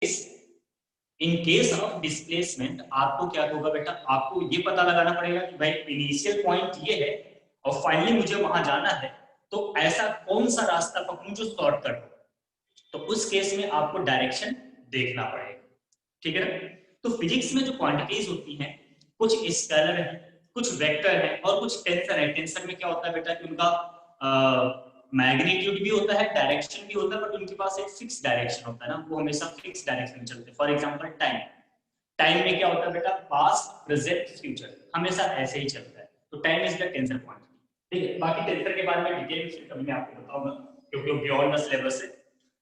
In case of displacement आपको क्या होगा बेटा, आपको ये पता लगाना पड़ेगा कि भाई इनिशियल पॉइंट ये है और फाइनली मुझे वहां जाना है, तो ऐसा कौन सा रास्ता पकड़ूं जो शॉर्टकट हो। तो उस केस में आपको डायरेक्शन देखना पड़ेगा, ठीक है ना। तो फिजिक्स में जो क्वांटिटीज होती हैं, कुछ स्केलर है, कुछ वेक्टर है और कुछ टेंसर है। टेंसर में क्या होता है बेटा कि उनका मैग्नीट्यूड भी होता है, डायरेक्शन भी होता है, बट उनके पास एक फिक्स डायरेक्शन होता है ना, वो हमेशा फिक्स डायरेक्शन में चलते हैं। फॉर एग्जांपल टाइम, टाइम में क्या होता है बेटा, पास्ट प्रेजेंट फ्यूचर हमेशा ऐसे ही चलता है। तो time is the tensor quantity, ठीक है। बाकी टेंसर के बारे में डिटेल में कभी मैं आपको बताऊंगा, क्योंकि वो बियॉन्ड द सिलेबस है,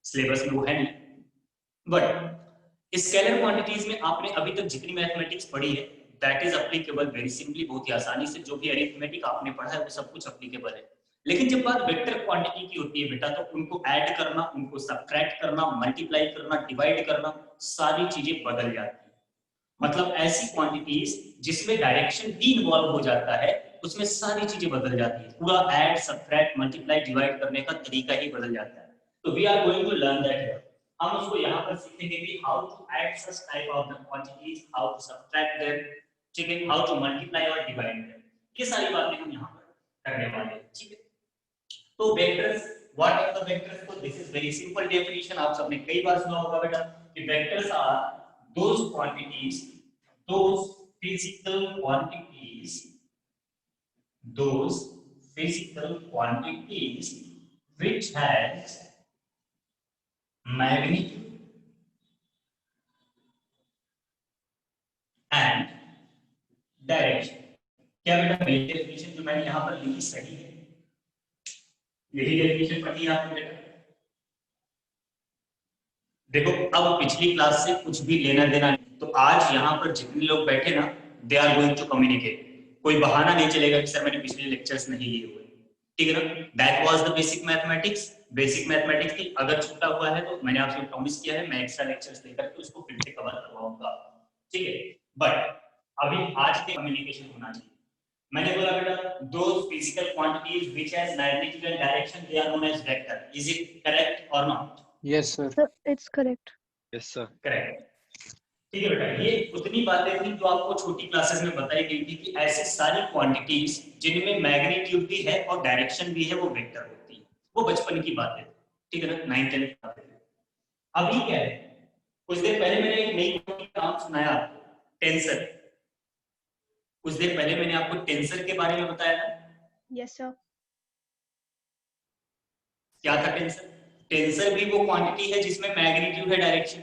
सिलेबस में वो है नहीं। बट स्केलर क्वांटिटीज में आपने अभी तक जितनी मैथमेटिक्स पढ़ी है that is applicable very simply, बहुत ही आसानी से जो भी अरिथमेटिक आपने पढ़ा है वो सब कुछ अप्लीकेबल है। लेकिन जब बात वेक्टर क्वांटिटी की होती है बेटा, तो उनको ऐड करना, उनको सब्ट्रैक्ट करना, मल्टीप्लाई करना, डिवाइड करना, सारी चीजें बदल जाती है। मतलब ऐसी क्वांटिटीज जिसमें डायरेक्शन भी इन्वॉल्व हो जाता है, उसमें सारी चीजें बदल जाती है, पूरा ऐड सब्ट्रैक्ट मल्टीप्लाई डिवाइड करने का तरीका ही बदल जाता है। तो we are going to learn that. हम उसको यहाँ पर सीखेंगे कि how to add such type of the quantities, how to subtract them, ठीक है, हाउ टू मल्टीप्लाई और डिवाइड देम, ये सारी बातें हम यहाँ पर करने वाले हैं, ठीक है। तो vectors, what are the vectors, तो this is very simple definition, आप सबने कई बार सुना होगा बेटा कि vectors are those quantities, those physical quantities, those physical quantities which has magnitude and direction। क्या बेटा मेरी डेफिनेशन जो मैंने यहां पर लिखी सही है? यही डेफिनेशन पढ़ी है आपने बेटा? देखो अब पिछली क्लास से कुछ भी लेना देना नहीं, तो आज यहाँ पर जितने लोग बैठे ना, they are going to communicate. कोई बहाना नहीं चलेगा कि सर मैंने पिछले लेक्चर्स नहीं लिए हुए, ठीक है ना। That was the basic mathematics, basic mathematics थी। अगर छूटा हुआ है तो मैंने आपसे प्रॉमिस किया है मैं एक्स्ट्रा लेक्चर्स लेकर के उसको फिर से कवर करवाऊंगा, ठीक है। बट अभी आज के कम्युनिकेशन होना चाहिए। मैंने बोला बेटा दो physical quantities which has magnitude and direction, they are known as vector. Is it correct और not? Yes, sir. It's correct. Yes, sir. Correct, ठीक है बेटा। ये उतनी बातें थी जो आपको छोटी क्लासेस में बताई गई थी कि ऐसी सारी क्वांटिटीज जिनमें मैग्नीट्यूड भी है और डायरेक्शन भी है वो वेक्टर होती है। वो बचपन की बातें, ठीक है ना, 9th 10th की बातें। अभी क्या है, कुछ देर पहले मैंने एक नई क्वांटिटी का नाम सुनाया आपको, टेंसर। कुछ देर पहले मैंने आपको टेंसर के बारे में बताया था। Yes, sir. क्या था टेंसर? टेंसर भी वो क्वांटिटी है जिसमें मैग्नीट्यूड है, direction.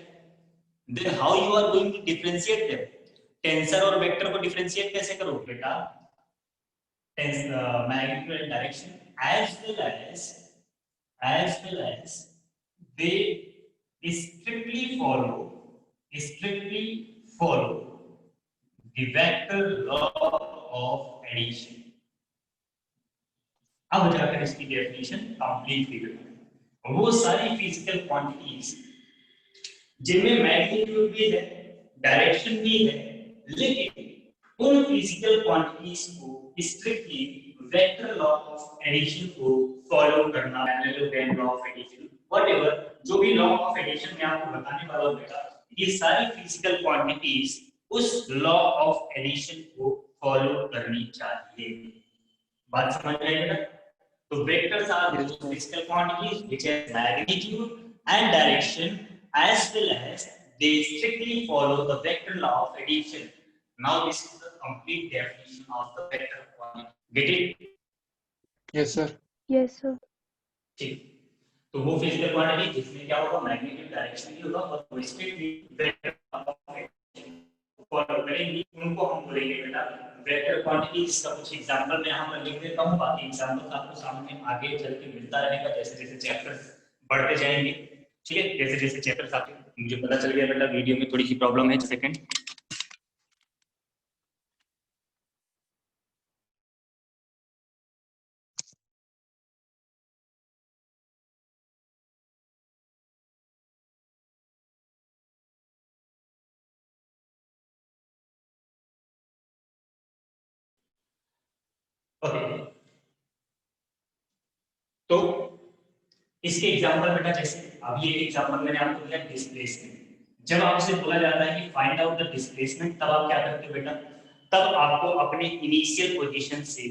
Then how you are going to differentiate them? Tensor और वेक्टर को डिफरेंशिएट कैसे करोगे बेटा? magnitude and direction as well as they strictly follow the vector law of addition। अब जाकर इसकी डेफिनेशन कंप्लीट फिगर। वो सारी फिजिकल क्वांटिटीज जिनमें मैग्नीट्यूड भी है, डायरेक्शन भी है, लेकिन उन फिजिकल क्वांटिटीज को strictly vector law of addition को फॉलो करना, parallelogram law of addition, whatever जो भी लॉ ऑफ एडिशन मैं आपको बताने वाला हूं बेटा, ये सारी फिजिकल क्वांटिटीज उस लॉ ऑफ एडिशन को फॉलो करनी चाहिए। बात समझ रहे हैं बेटा? तो vectors are Yes, those sir. physical quantities which have magnitude and direction as well as they strictly follow the vector law of addition। Now this is the complete definition of the vector quantity। Get it? Yes, sir. Yes, sir. ठीक। तो वो physical quantity जिसमें क्या होगा, magnitude direction भी होगा और वो स्ट्रिक्टली वेक्टर फॉलो करेंगी, उनको हम बोलेंगे बेटा वेक्टर क्वांटिटी। इसका कुछ एग्जांपल मैं यहाँ पर लिख देता हूँ, बाकी एग्जांपल्स आपको सामने आगे चल के मिलता रहेगा जैसे जैसे चैप्टर्स बढ़ते जाएंगे, ठीक है। जैसे जैसे चैप्टर्स आते, मुझे पता चल गया बेटा वीडियो में थोड़ी सी प्रॉब्लम है, सेकंड। ओके, तो इसके एग्जांपल बेटा जैसे अभी एक एग्जांपल मैंने आपको दिया डिस्प्लेसमेंट। जब आपसे बोला जाता है कि फाइंड आउट द डिस्प्लेसमेंट, तब आप क्या करते हो बेटा, तब आपको अपने इनिशियल पोजीशन से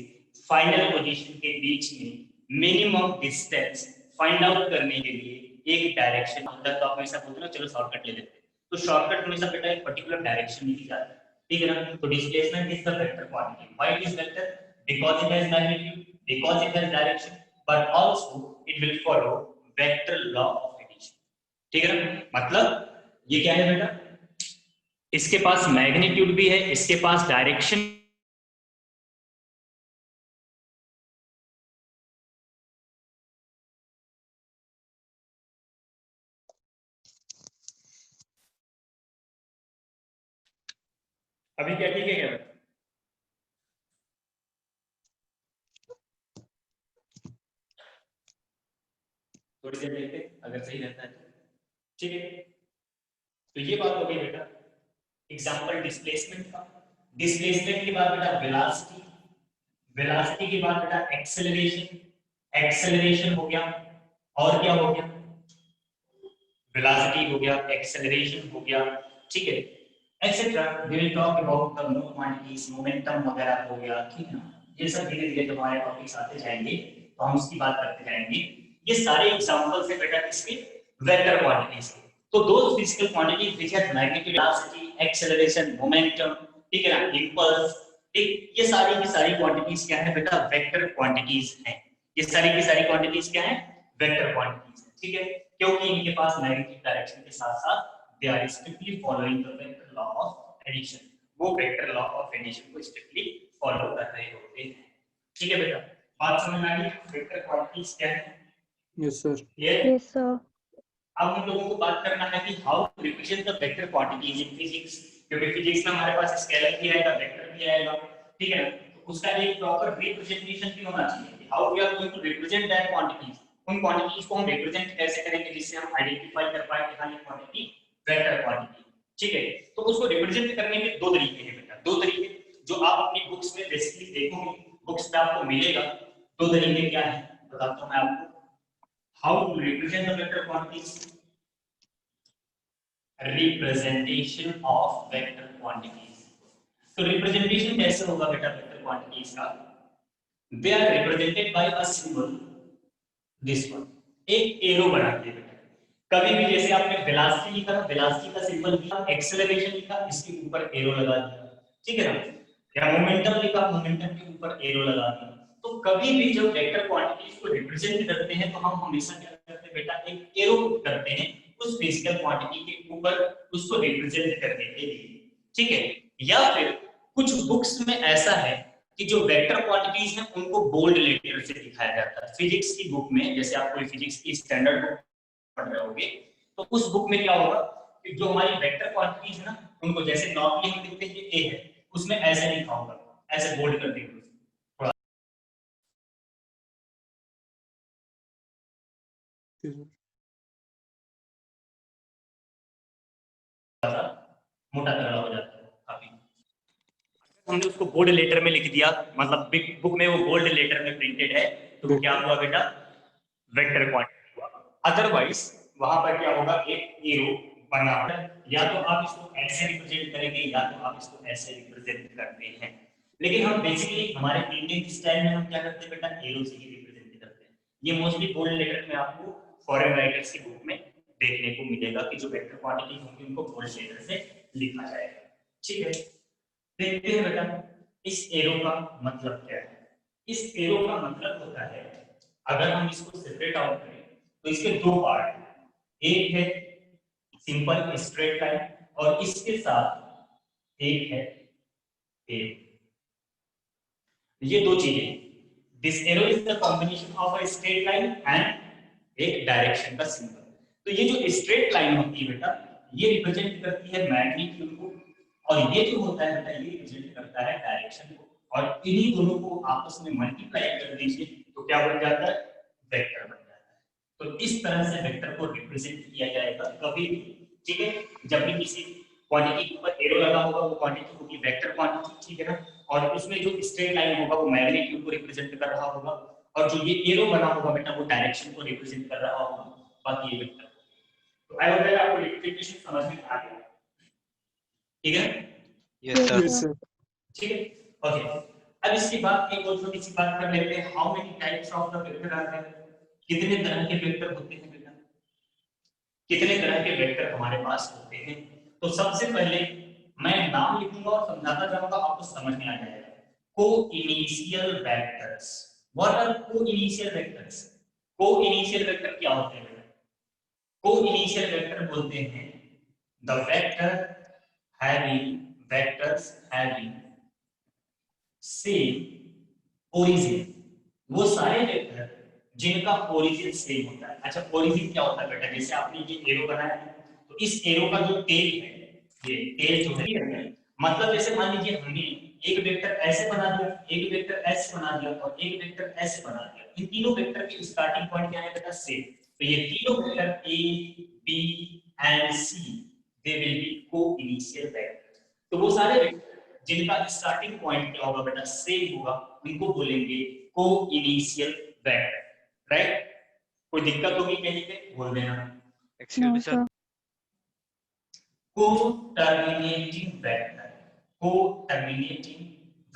फाइनल पोजीशन के बीच में मिनिमम डिस्टेंस फाइंड आउट करने के लिए एक डायरेक्शन होता है। तो आप हमेशा बोलते हो ना चलो शॉर्टकट ले लेते हैं, तो शॉर्टकट हमेशा बेटा एक पर्टिकुलर डायरेक्शन में ही जाता है, ठीक है ना। तो displacement is the vector quantity. Why it is vector? Because it has magnitude, because it has direction, but also it will follow vector law of addition, ठीक है ना। मतलब ये क्या है बेटा, इसके पास मैग्नीट्यूड भी है, इसके पास डायरेक्शन, अभी क्या ठीक है क्या बेटा? थोड़ी देर देखते अगर सही रहता है तो, ठीक है। तो ये बात हो गई बेटा एग्जांपल डिस्प्लेसमेंट का। डिस्प्लेसमेंट के बाद बेटा वेलोसिटी, वेलोसिटी के बाद बेटा एक्सेलरेशन, एक्सेलरेशन हो गया, और क्या हो गया, वेलोसिटी हो गया, एक्सेलरेशन हो गया, ठीक है, etcetera. We will talk about the more quantities, momentum वगैरह हो गया, ठीक है ना। ये सब धीरे धीरे जब हमारे टॉपिक्स आते जाएंगे तो हम इसकी बात करते जाएंगे। ये सारे एग्जांपल्स है बेटा किसके, वेक्टर क्वांटिटीज के। तो दो physical quantities which have magnitude, velocity, acceleration, momentum, ठीक है ना, इंपल्स, ठीक, ये सारी की सारी क्वांटिटीज क्या है बेटा, वेक्टर क्वांटिटीज हैं। ये सारी की सारी क्वांटिटीज क्या है, वेक्टर क्वांटिटीज है, ठीक है। क्योंकि इनके पास मैग्नीट्यूड डायरेक्शन के साथ साथ they are strictly following the vector law of addition, वो वेक्टर लॉ ऑफ एडिशन को स्ट्रिक्टली फॉलो कर रहे होते हैं, ठीक है बेटा। बात समझ में आ गई, वेक्टर क्वांटिटीज क्या है? Yes sir. Yes, sir. अब हम लोगों को बात करना है कि how to represent the vector quantities in physics, क्योंकि फिजिक्स में हमारे पास स्केलर भी आएगा, वेक्टर भी आएगा, ठीक है ना। तो उसका एक प्रॉपर रिप्रेजेंटेशन भी होना चाहिए, how we are going to represent that quantities. उन क्वांटिटीज को हम रिप्रेजेंट कैसे करेंगे जिससे हम आइडेंटिफाई कर पाए कि हाँ ये क्वांटिटी वेक्टर क्वांटिटी, ठीक है। तो उसको रिप्रेजेंट करने के दो तरीके हैं बेटा, दो तरीके जो आप अपनी बुक्स में बेसिकली देखोगे, बुक्स में आपको मिलेगा। दो तरीके क्या है बताता हूं मैं आपको, how to represent the vector quantities, representation of vector quantities. तो रिप्रेजेंटेशन कैसे होगा बेटा वेक्टर क्वांटिटीज का, they are represented by a symbol, this one, एक एरो बना के बेटा। कभी भी जैसे आपने वेलोसिटी लिखा, वेलोसिटी का सिंबल लिखा, एक्सेलरेशन लिखा, इसके ऊपर एरो लगा दिया, ठीक है ना। या मोमेंटम लिखा, मोमेंटम के ऊपर एरो लगा दिया। तो कभी भी जब वेक्टर क्वांटिटीज को रिप्रेजेंट करते हैं तो हम हमेशा क्या करते हैं बेटा, एक एरो पुट करते हैं उस फिजिकल क्वांटिटी के ऊपर, उसको रिप्रेजेंट करने के लिए, ठीक है। या फिर कुछ बुक्स में ऐसा है कि जो वेक्टर क्वांटिटीज हैं उनको बोल्ड लेटर से दिखाया जाता है। फिजिक्स की बुक में, जैसे आप कोई फिजिक्स की स्टैंडर्ड बुक पढ़ रहे होगे तो उस बुक में क्या होगा कि जो हमारी वेक्टर क्वांटिटीज है ना, उनको जैसे नॉर्मली हम लिखते हैं कि ए है, उसमें ऐसे लिखा होगा, ऐसे बोल्ड कर देंगे थोड़ा सा, मोटा तगड़ा हो जाता है काफी। हमने उसको बोल्ड लेटर में लिख दिया, मतलब बिग बुक में वो बोल्ड लेटर में प्रिंटेड है, तो क्या हुआ बेटा, वेक्टर क्वांटिटी हुआ। अदरवाइज वहां पर क्या होगा, एक एरो बना होगा, या तो आप इसको ऐसे रिप्रेजेंट करेंगे या तो आप इसको ऐसे रिप्रेजेंट करते हैं। लेकिन हम बेसिकली हमारे इंडियन स्टाइल में हम क्या करते हैं बेटा, एरो से ही रिप्रेजेंट करते हैं। ये मोस्टली बोल्ड लेटर में आपको फॉरेन राइटर्स की बुक में देखने को मिलेगा कि जो वेक्टर क्वांटिटी होंगी उनको बोल्ड लेटर से लिखा जाएगा, ठीक है। देखते हैं बेटा इस एरो का मतलब क्या है। इस एरो का मतलब होता है, अगर हम इसको सेपरेट आउट करें तो इसके दो पार्ट हैं, एक है सिंपल स्ट्रेट लाइन और इसके साथ एक है एरो। ये दो चीजें, this arrow is the combination of a straight line and एक डायरेक्शन का सिंबल। तो ये जो स्ट्रेट लाइन होती है बेटा, ये रिप्रेजेंट करती है मैग्नीट्यूड को, और ये जो होता है बेटा ये रिप्रेजेंट करता है डायरेक्शन को, और इन्हीं दोनों को आपस में मल्टीप्लाई कर दीजिए तो क्या बन जाता है, वेक्टर बन जाता है। तो इस तरह से वेक्टर को रिप्रेजेंट किया जाएगा कभी भी, ठीक है। जब भी किसी क्वांटिटी के ऊपर एरो लगा होगा वो क्वांटिटी होगी वेक्टर क्वांटिटी, ठीक है ना। और उसमें जो स्ट्रेट लाइन होगा वो मैग्नीट्यूड को रिप्रेजेंट कर रहा होगा, और जो ये एरो बना होगा बेटा वो डायरेक्शन को रिप्रेजेंट कर रहा होगा, बाकी ये वेक्टर। तो आई होप आपको लिक्विडिफिकेशन समझ में आ गया, ठीक है? Yes, sir. Yes, sir. ठीक है, ओके। अब इसके बाद एक और छोटी सी बात कर लेते हैं, how many types of the vector are there? कितने तरह के वेक्टर होते हैं बेटा? कितने तरह के वेक्टर हमारे पास होते हैं? तो सबसे पहले मैं नाम लिखूंगा और समझाता जाऊंगा, आपको समझ में आ जाएगा। Co-initial vectors. What are co-initial vectors? Co-initial vector क्या होते हैं बेटा? को-इनिशियल वेक्टर बोलते हैं the vectors having same origin, वो सारे वेक्टर जिनका ओरिजिन सेम होता है। अच्छा, ओरिजिन क्या होता है बेटा? जैसे आपने ये एरो बनाया है, तो इस एरो का जो टेल है, ये टेल जो है, मतलब जैसे मान लीजिए हमने एक वेक्टर ऐसे बना दिया, एक वेक्टर ऐसे बना दिया और एक वेक्टर ऐसे बना दिया, इन तीनों वेक्टर की स्टार्टिंग पॉइंट क्या है बेटा? सेम। तो ये तीनों vector A, B and C, they will be co-initial vector. तो वो सारे वेक्टर जिनका स्टार्टिंग पॉइंट क्या होगा बेटा? सेम होगा, उनको बोलेंगे को-इनिशियल वेक्टर, राइट? कोई दिक्कत होगी कहीं पे बोल देना। Excuse No, me, sir. sir. Co-terminating vector, co-terminating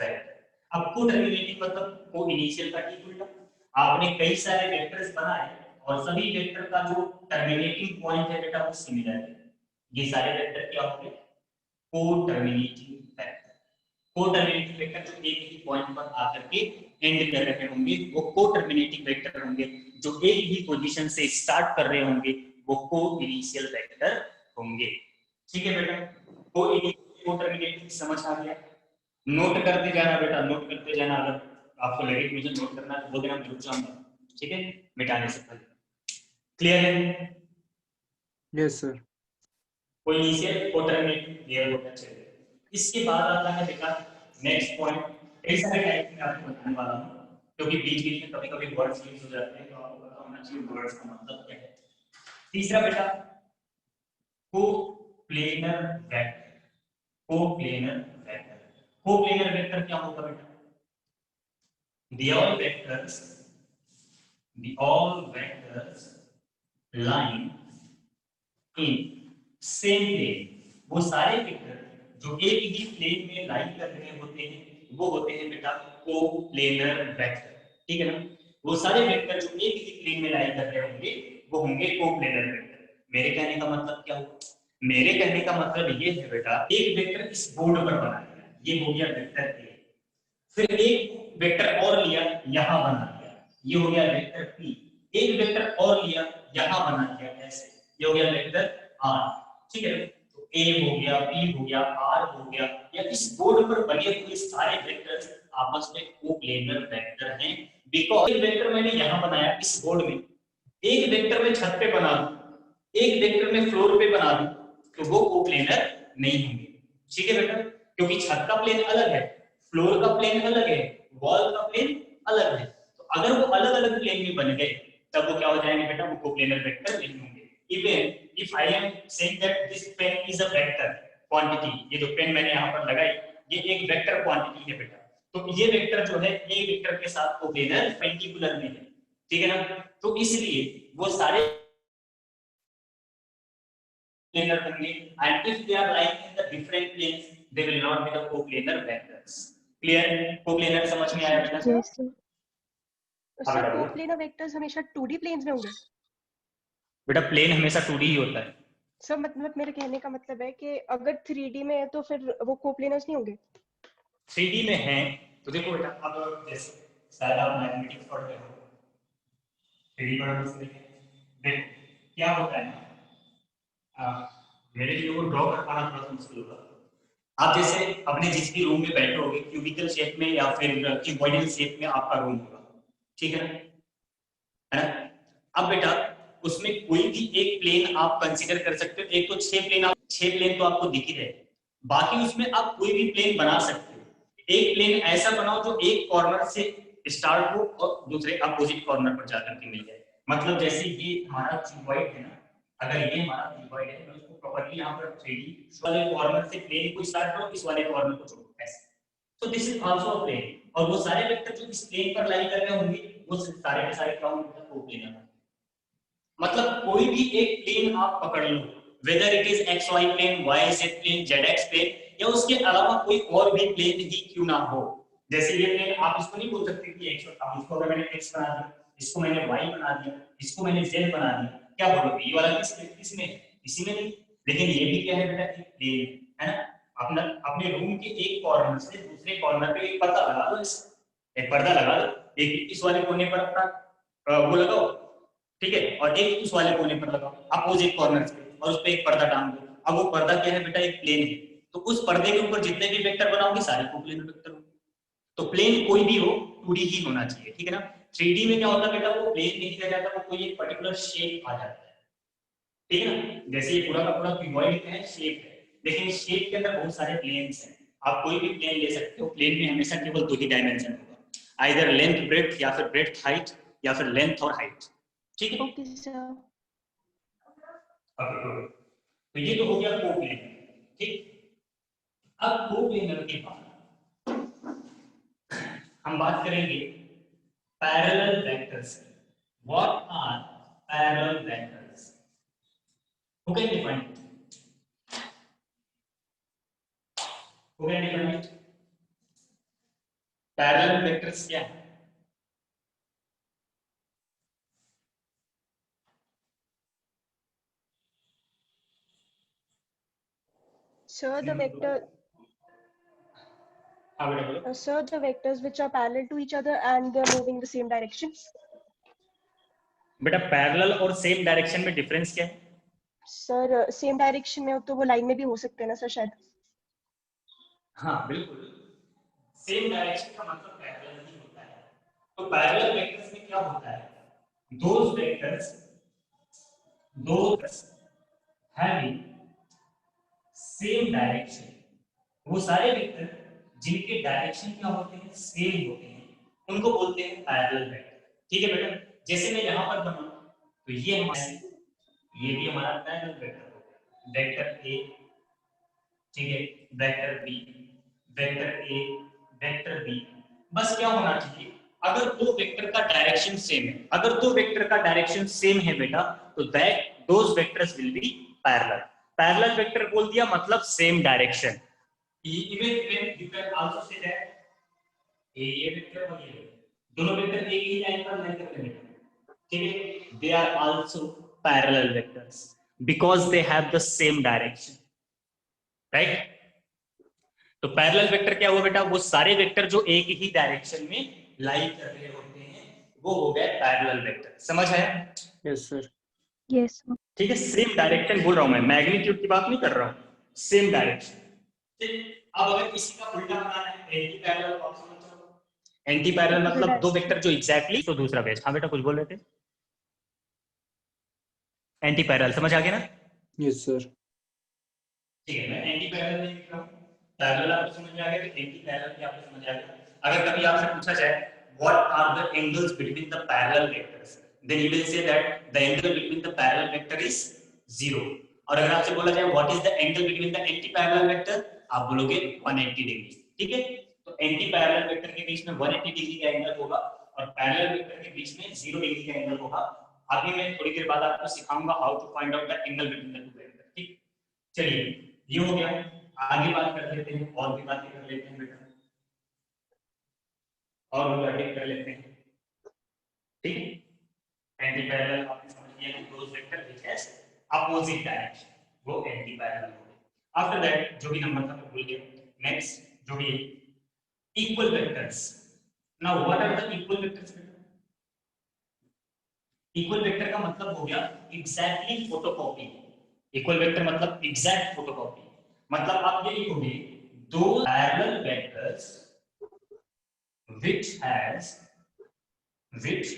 vector. अब को-टर्मिनेटिंग मतलब को-इनिशियल का ठीक उल्टा। आपने कई सारे वेक्टर्स बनाए और सभी वेक्टर का जो टर्मिनेटिंग पॉइंट है बेटा वो सिमिलर है, ये सारे वेक्टर क्या होंगे? को-टर्मिनेटिंग वेक्टर। को-टर्मिनेटिंग वेक्टर जो एक ही पॉइंट पर आकर के एंड कर रहे होंगे वो को-टर्मिनेटिंग वेक्टर होंगे, जो एक ही पोजीशन से स्टार्ट कर रहे होंगे वो को-इनिशियल वेक्टर होंगे। ठीक है बेटा, को-टर्मिनेटिंग समझ आ गया? नोट करते जाना बेटा, नोट करते जाना। अगर आपको लगे कि मुझे नोट करना है तो बोल देना, मैं रुक जाऊंगा, ठीक है, मिटाने से पहले। क्लियर है? Yes, sir. को-इनिशियल, को-टर्मिनेटिंग क्लियर होना चाहिए। इसके बाद आता है बेटा नेक्स्ट पॉइंट। कई सारे टाइप में आपको बताने वाला हूं, क्योंकि बीच-बीच में कभी-कभी वर्ड्स यूज हो जाते हैं, तो आपको पता होना चाहिए वर्ड्स का मतलब क्या है। तीसरा बेटा को-प्लेनर वेक्टर। को-प्लेनर वेक्टर, को-प्लेनर वेक्टर क्या होगा बेटा? the all vectors lying in same plane, वो सारे वेक्टर जो एक ही प्लेन में लाई कर रहे होते हैं वो होते हैं बेटा को-प्लेनर वेक्टर, ठीक है ना? वो सारे वेक्टर जो एक ही प्लेन में लाई कर रहे होंगे वो होंगे को-प्लेनर वेक्टर। मेरे कहने का मतलब क्या हुआ? मेरे कहने का मतलब ये है बेटा, एक वेक्टर इस बोर्ड पर बना दिया, ये हो गया वेक्टर ए, फिर एक वेक्टर और लिया, यहां बना दिया, ये हो गया वेक्टर पी। एक वेक्टर और लिया, यहां बना दिया, ऐसे, ये हो गया वेक्टर आर, ठीक है? तो ए हो गया, बी हो गया, आर हो गया, या इस बोर्ड पर बने हुए सारे वेक्टर्स आपस में को-प्लेनर वेक्टर हैं, बिकॉज़ एक वेक्टर मैंने यहां बनाया इस बोर्ड में, एक वेक्टर में छत पे बना दूं, एक वेक्टर में फ्लोर पे बना दूं, तो वो को-प्लेनर नहीं होंगे, ठीक है बेटा? क्योंकि छत का प्लेन अलग है, फ्लोर का प्लेन अलग है, वॉल का प्लेन अलग है, तो अगर वो अलग-अलग प्लेन में बन गए तब वो क्या हो जाएंगे बेटा? वो को-प्लेनर वेक्टर नहीं होंगे। Even if I am saying that this pen is a vector quantity, ये जो पेन मैंने यहाँ पर लगाई ये एक वेक्टर क्वांटिटी है बेटा, तो ये वेक्टर जो है ए वेक्टर के साथ को-प्लेनर पेंटिकुलर में है, ठीक है ना? तो इसलिए वो सारे planar होंगे, and if they are lying in the different planes they will not be the co-planar vectors. Clear? Co-planar समझ में आया बेटा? Yes, sir. हाँ सर बेटा बोलो। को-प्लेनर वेक्टर्स हमेशा 2D प्लेन्स में होंगे? बेटा प्लेन हमेशा 2D ही होता है। सर मतलब मेरे कहने का मतलब है कि अगर 3D में है तो फिर वो को-प्लेनर्स नहीं होंगे? 3D में है तो देखो बेटा, अब जैसे शायद आप मैथमेटिक्स पढ़ रहे हो, 3D पढ़ने से देखो क्या होता है ना, मेरे लिए वो ड्रॉ कर पाना थोड़ा सा मुश्किल होगा। आप जैसे अपने जिस भी रूम में बैठे होगे, क्यूबिकल शेप में या फिर क्यूबॉइडल शेप में आपका रूम होगा, ठीक है ना? अब बेटा उसमें कोई भी एक प्लेन आप कंसीडर कर सकते हो, एक तो 6 प्लेन, आप 6 प्लेन तो आपको दिख ही रहे, बाकी उसमें आप कोई भी प्लेन बना सकते हो। एक प्लेन ऐसा बनाओ जो एक कॉर्नर से स्टार्ट हो और दूसरे अपोजिट कॉर्नर पर जाकर के मिल जाए। मतलब जैसे ये हमारा क्यूबॉइड है ना, अगर ये हमारा क्यूबॉइड है, मैं उसको प्रॉपर्ली यहाँ पर 3D वाले कॉर्नर से प्लेन को स्टार्ट करो, इस वाले कॉर्नर को छोड़ो, ऐसे। तो this is also a plane, और वो सारे वेक्टर जो इस प्लेन पर लाई कर रहे होंगे वो सारे के सारे क्या होंगे? को-प्लेनर। मतलब कोई भी एक प्लेन आप पकड़ लो, whether it is x y plane, y z plane, z x plane, या उसके अलावा कोई और भी प्लेन ही क्यों ना हो। जैसे ये प्लेन आप इसको नहीं बोल सकते कि एक्स, अब इसको अगर मैंने एक्स बना दिया, इसको मैंने वाई बना दिया, इसको मैंने जेड बना दिया, क्या बोलोगे ये वाला किस में, इसी में नहीं। लेकिन ये भी क्या है बेटा, एक प्लेन है ना। अपना अपने रूम के एक कॉर्नर से दूसरे कॉर्नर पे एक पर्दा लगा दो, एक पर्दा लगा दो, एक इस वाले कोने पर अपना वो लगाओ, ठीक है, और एक उस वाले कोने पर लगाओ अपोजिट कॉर्नर से, और उस पर एक पर्दा टांग दो। अब वो पर्दा क्या है बेटा, एक प्लेन है, तो उस पर्दे के ऊपर जितने भी वेक्टर बनाओगे सारे को प्लेन वेक्टर होंगे। तो प्लेन कोई भी हो 2D ही होना चाहिए, ठीक है ना। 3D में क्या होता है बेटा, वो प्लेन नहीं रह जाता, वो कोई एक पर्टिकुलर शेप आ जाता है, ठीक है ना। जैसे ये पूरा का पूरा क्यूबॉइड है, शेप है, लेकिन शेप के अंदर बहुत सारे प्लेन्स हैं। आप कोई भी प्लेन ले सकते हो, प्लेन में हमेशा केवल 2 ही डायमेंशन होगा, आइदर लेंथ ब्रेड्थ, या फिर ब्रेड्थ हाइट, या फिर लेंथ और हाइट, ठीक है। Okay, sir. तो ये तो हो गया कोप्लेनर, ठीक। अब कोप्लेनर के बाद हम बात करेंगे पैरेलल वेक्टर्स की। What are parallel vectors? Who can define it? Who can define it? Parallel vectors क्या है? Sir, the vector, हाँ बेटा बोलो। sir, the vectors which are parallel to each other and they're moving the same direction. बेटा parallel और same direction में difference क्या है? सर सेम डायरेक्शन में हो तो वो लाइन में भी हो सकते हैं ना सर शायद। हाँ बिल्कुल, सेम डायरेक्शन का मतलब पैरेलल ही होता है। तो पैरेलल वेक्टर्स में क्या होता है, those vectors having same direction, वो सारे वेक्टर जिनके डायरेक्शन क्या होते हैं, सेम होते हैं, उनको बोलते हैं पैरेलल वेक्टर, ठीक है बेटा। जैसे मैं यहाँ पर बनाऊं तो ये हमारा, ये भी हमारा पैरेलल वेक्टर होगा, वेक्टर ए, ठीक है, vector B, vector A, vector B. बस क्या होना चाहिए, अगर दो वेक्टर का डायरेक्शन सेम है, अगर दो वेक्टर का डायरेक्शन सेम है बेटा, तो that those vectors will be parallel. Parallel vector बोल दिया मतलब same direction. Even when you can also say that ये वेक्टर और ये दोनों वेक्टर एक ही लाइन पर नहीं करते हैं, ठीक है, they are also parallel vectors because they have the same direction, right. तो पैरेलल वेक्टर क्या हुआ बेटा, वो सारे वेक्टर जो एक ही डायरेक्शन में लाई कर रहे होते हैं, वो हो गए पैरेलल वेक्टर। समझ आया? Yes sir. Yes, sir. ठीक है, सेम डायरेक्शन बोल रहा हूं मैं, मैग्नीट्यूड की बात नहीं कर रहा हूं, सेम डायरेक्शन, ठीक। अब अगर किसी का उल्टा बनाना है, एंटी पैरेलल, आप समझ जाओ, एंटी पैरेलल मतलब दो वेक्टर जो एग्जैक्टली, तो दूसरा बेस। हाँ बेटा कुछ बोल रहे थे, एंटी पैरेलल समझ आ गया ना? Yes sir. ठीक है, मैं एंटी पैरेलल नहीं लिख रहा हूं, पैरेलल आपको समझ में आ गया, एंटी पैरेलल भी आपको समझ आ गया। अगर कभी आपसे पूछा जाए what are the angles between the parallel vectors, then you will say that the angle between the parallel vector is 0। और अगर आपसे बोला जाए what is the angle between the anti parallel vector, आप बोलोगे 180 डिग्री, ठीक है। तो एंटी पैरेलल वेक्टर के बीच में 180 डिग्री का एंगल होगा, और पैरेलल वेक्टर के बीच में 0 डिग्री का एंगल होगा। अभी मैं थोड़ी देर बाद आपको सिखाऊंगा how to find out the angle between the two vector, ठीक। चलिए ये हो गया, आगे बात कर लेते हैं, और भी बातें कर लेते हैं बेटा, और भी बातें कर लेते हैं, ठीक। एंटी पैरेलल आपने समझ लिया कि those vector which has opposite direction, वो एंटी पैरेलल हो गए। आफ्टर दैट जो भी नंबर था मैं भूल गया, नेक्स्ट जो भी equal vectors. Now what are the equal vectors? Equal vector का मतलब हो गया एग्जैक्टली फोटोकॉपी। इक्वल वेक्टर मतलब एग्जैक्ट फोटोकॉपी, मतलब आप ये लिखोगे दो parallel vectors which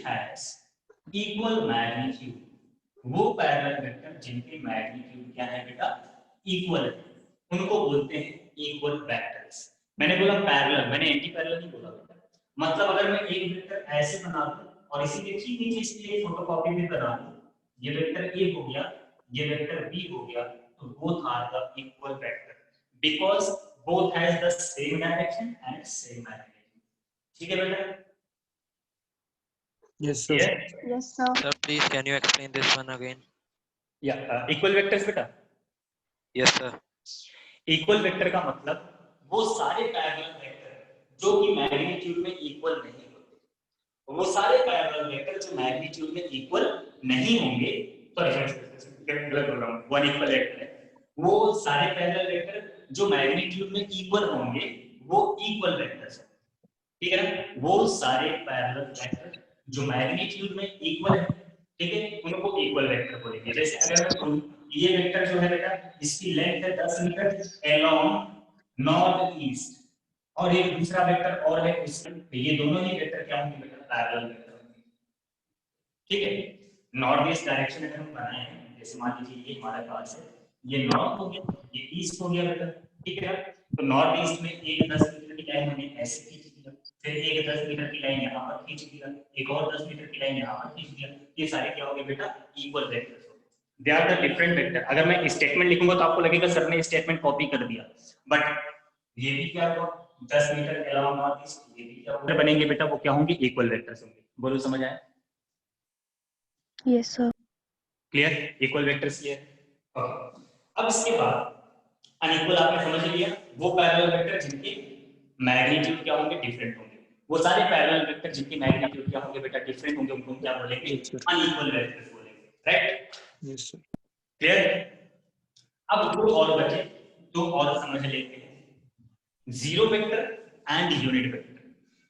has equal magnitude, वो पैरेलल वेक्टर जिनके मैग्नीट्यूड क्या है बेटा, इक्वल है, उनको बोलते हैं इक्वल वेक्टर्स। मैंने बोला पैरेलल, मैंने एंटी पैरेलल नहीं बोला बेटा। मतलब अगर मैं एक वेक्टर ऐसे बना दूं और इसी के ठीक नीचे इसकी एक फोटोकॉपी भी बना दूं, ये वेक्टर ए हो गया, ये वेक्टर बी हो गया, तो both are the equal vector because both has the same direction and same magnitude, ठीक है बेटा। Yes, sir. Yes, sir. Sir, please can you explain this one again? Equal vectors बेटा, Yes, sir. इक्वल वेक्टर का मतलब वो सारे parallel vector जो कि मैग्नीट्यूड में इक्वल नहीं होते, वो सारे पैरेलल वेक्टर जो मैग्नीट्यूड में इक्वल नहीं होंगे, गलत बोल रहा हूं, वन इक्वल वेक्टर है, वो सारे पैरेलल वेक्टर जो मैग्नीट्यूड में इक्वल होंगे वो इक्वल वेक्टर्स हैं, ठीक है ना। वो सारे पैरेलल वेक्टर जो मैग्नीट्यूड में इक्वल है, ठीक है, उनको इक्वल वेक्टर बोलेंगे। जैसे अगर मैं बोलूं ये वेक्टर जो है बेटा, इसकी लेंथ है 10 मीटर अलोंग नॉर्थ ईस्ट, और एक दूसरा वेक्टर और है इसमें, ये दोनों ही वेक्टर क्या होंगे बेटा, पैरेलल वेक्टर होंगे, ठीक है। नॉर्थ ईस्ट डायरेक्शन अगर हम बनाए हैं, जैसे मान लीजिए ये हमारा पास है, ये नॉर्थ हो गया, ये ईस्ट हो गया बेटा, ठीक है। तो नॉर्थ ईस्ट में एक 10 मीटर की लाइन हमने ऐसे खींच दिया, फिर एक 10 मीटर की लाइन यहाँ पर खींच दिया, एक और 10 मीटर की लाइन यहाँ पर खींच दिया, ये सारे क्या हो गए बेटा, इक्वल वेक्टर्स हो गए। They are the different vector. अगर मैं स्टेटमेंट लिखूंगा तो आपको लगेगा सर ने स्टेटमेंट कॉपी कर दिया, बट ये भी क्या हुआ, 10 मीटर के अलावा नॉर्थ ईस्ट, ये भी क्या बनेंगे बेटा, वो क्या होंगे, इक्वल वेक्टर्स होंगे। बोलो समझ आया? Yes, sir. Clear, equal vectors clear. अब इसके बाद अनइक्वल आपने समझ लिया, वो पैरेलल वेक्टर जिनके मैग्नीट्यूड क्या होंगे, डिफरेंट होंगे। वो सारे पैरेलल वेक्टर जिनके मैग्नीट्यूड क्या होंगे बेटा, डिफरेंट होंगे, उनको क्या बोलेंगे, Yes, sir. अनइक्वल वेक्टर्स बोलेंगे, राइट? Yes, sir. क्लियर। अब दो और बचे, दो और समझ लेते हैं, zero vector and unit vector.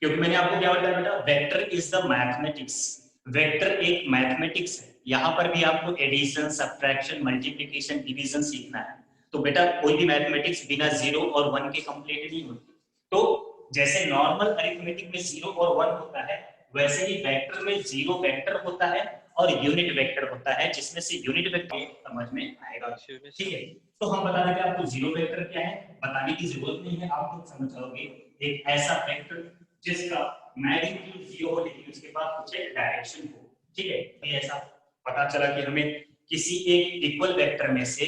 क्योंकि मैंने आपको क्या बताया बेटा, vector is the mathematics, vector एक मैथमेटिक्स है। यहाँ पर भी आपको एडिशन, सब्ट्रैक्शन, मल्टीप्लिकेशन, डिवीजन सीखना है। तो बेटा कोई भी मैथमेटिक्स बिना 0 और 1 के कंप्लीट नहीं होती। तो जैसे नॉर्मल अरिथमेटिक में 0 और 1 होता है, वैसे ही वेक्टर में 0 वेक्टर होता है और यूनिट वेक्टर होता है, जिसमें से यूनिट वेक्टर समझ में आएगा, ठीक है। तो हम बता देते हैं आपको जीरो वेक्टर क्या है, बताने की जरूरत नहीं है, आप खुद समझ जाओगे। एक ऐसा वेक्टर जिसका मैग्नीट्यूड 0 हो लेकिन उसके पास कुछ एक डायरेक्शन हो, ठीक है। ये ऐसा पता चला कि हमें किसी एक इक्वल वेक्टर में से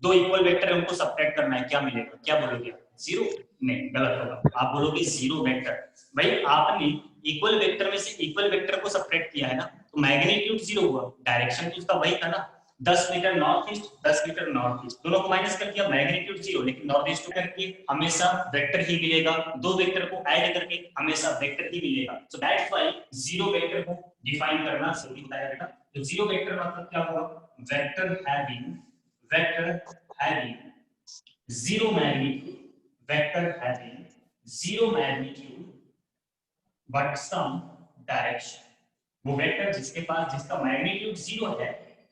दो इक्वल वेक्टर है, उनको सबट्रैक्ट करना है, क्या मिलेगा, क्या बोलोगे, जीरो? नहीं, गलत होगा, आप बोलोगे जीरो वेक्टर। भाई आपने इक्वल वेक्टर में से इक्वल वेक्टर को सबट्रैक्ट किया है ना, तो मैग्नीट्यूड 0 हुआ, डायरेक्शन तो उसका वही था ना, 10 metre north east, 10 metre north east, दोनों को माइनस कर दिया, मैग्नीट्यूड 0, लेकिन नॉर्थ ईस्ट को करके हमेशा वेक्टर ही मिलेगा, दो वेक्टर को ऐड करके हमेशा वेक्टर ही मिलेगा। So that's why zero vector को डिफाइन करना जरूरी होता है बेटा। तो जीरो वेक्टर मतलब क्या हुआ, vector having zero magnitude, vector having zero magnitude but some direction. वो वेक्टर जिसका मैग्नीट्यूड 0 है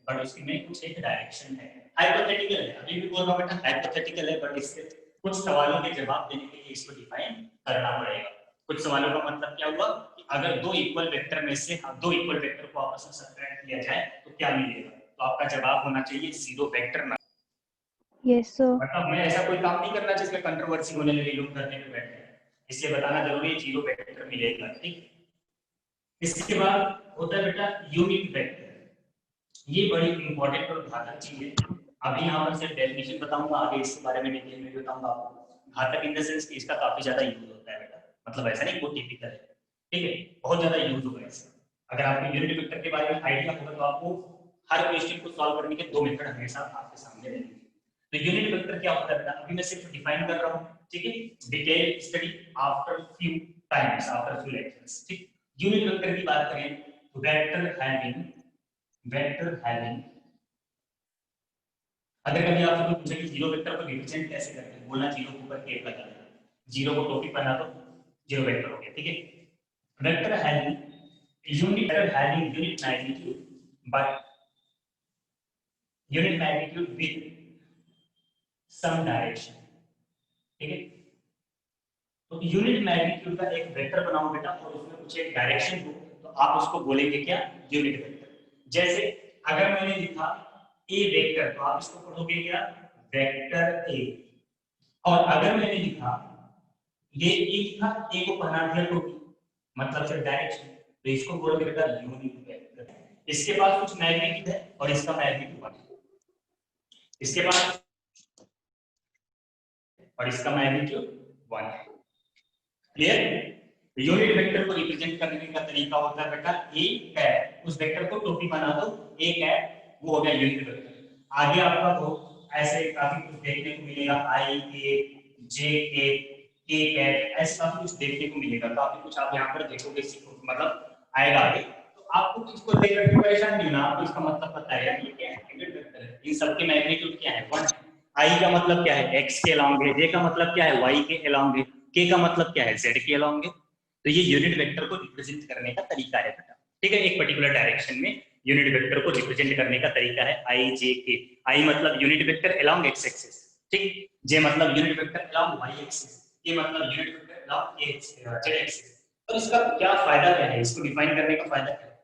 बट उसमें कुछ एक डायरेक्शन है। हाइपोथेटिकल है, अभी भी बोल रहा हूं बेटा हाइपोथेटिकल है, बट इससे कुछ सवालों के जवाब देने के लिए इसको डिफाइन करना पड़ेगा। कुछ सवालों का मतलब क्या हुआ कि अगर दो इक्वल वेक्टर में से दो इक्वल वेक्टर को आपस में सबट्रैक्ट किया जाए तो क्या मिलेगा, तो आपका जवाब होना चाहिए जीरो वेक्टर ना। Yes, sir. मतलब मैं ऐसा कोई काम नहीं करना जिसमें कंट्रोवर्सी होने लगे, लोग करने पे बैठे हैं, इसलिए बताना जरूरी है, जीरो वेक्टर मिलेगा, ठीक। इसके बाद होता है बेटा यूनिट वेक्टर। ये बड़ी इंपॉर्टेंट और घातक चीज है। अभी यहाँ पर सिर्फ डेफिनेशन बताऊंगा, आगे इसके बारे में डिटेल में बताऊंगा आपको। घातक इन द सेंस कि इसका काफी ज्यादा यूज होता है बेटा, मतलब ऐसा नहीं बहुत टिपिकल है, ठीक है, बहुत ज्यादा यूज होगा इसका। अगर आपको यूनिट वेक्टर के बारे में आइडिया होगा तो आपको हर क्वेश्चन को सॉल्व करने के 2 मेथड हमेशा आपके सामने रहेंगे। तो यूनिट वेक्टर क्या होता है बेटा, अभी मैं सिर्फ डिफाइन कर रहा हूँ, ठीक है, detail study after few times, after few lectures, ठीक। यूनिट वेक्टर की बात करें तो वेक्टर हैविंग अगर कभी आपसे कोई पूछे कि जीरो वेक्टर को रिप्रेजेंट कैसे करते हैं, बोलना जीरो के ऊपर केप लगा देना, जीरो को टोपी पहना दो, जीरो वेक्टर हो गया, ठीक है। Vector having unit magnitude but unit magnitude with some direction, ठीक है। तो यूनिट मैग्नीट्यूड का एक वेक्टर बनाओ बेटा और उसमें कुछ एक डायरेक्शन हो, तो आप उसको बोलेंगे क्या, यूनिट वेक्टर। जैसे अगर मैंने लिखा ए वेक्टर तो आप इसको पढ़ोगे क्या, वेक्टर ए। और अगर मैंने लिखा ये ए लिखा, ए को पहना दिया टोपी, मतलब सिर्फ डायरेक्शन, तो इसको बोलोगे बेटा यूनिट वेक्टर। इसके पास कुछ मैग्नीट्यूड है और इसका मैग्नीट्यूड 1 है, इसके पास और इसका मैग्नीट्यूड 1 है, क्लियर। यूनिट वेक्टर को रिप्रेजेंट करने का तरीका होता है बेटा ए कैप, उस वेक्टर को टोपी बना दो ए कैप, वो हो गया यूनिट वेक्टर। आगे आपका वो ऐसे काफी कुछ देखने को मिलेगा, आई के जे के कैप, ऐसे काफी कुछ देखने को मिलेगा, काफी कुछ आप यहाँ पर देखोगे, सीखोगे, मतलब आएगा आगे। तो आपको इसको देखकर के परेशान नहीं होना, आपको इसका मतलब पता है यार ये क्या है, यूनिट वेक्टर है, इन सबके मैग्नीट्यूड क्या है 1 है। आई का मतलब क्या है x के अलोंग है, जे का मतलब क्या है y के अलोंग है, k का मतलब क्या है z के अलोंग है। तो ये यूनिट वेक्टर को रिप्रेजेंट करने का तरीका है बेटा, ठीक है। एक पर्टिकुलर डायरेक्शन में यूनिट वेक्टर को रिप्रेजेंट करने का तरीका है i j k। i मतलब unit vector along x axis, ठीक। j मतलब unit vector along y axis, k मतलब unit vector along z axis. और इसका क्या फायदा क्या है, इसको डिफाइन करने का फायदा क्या है?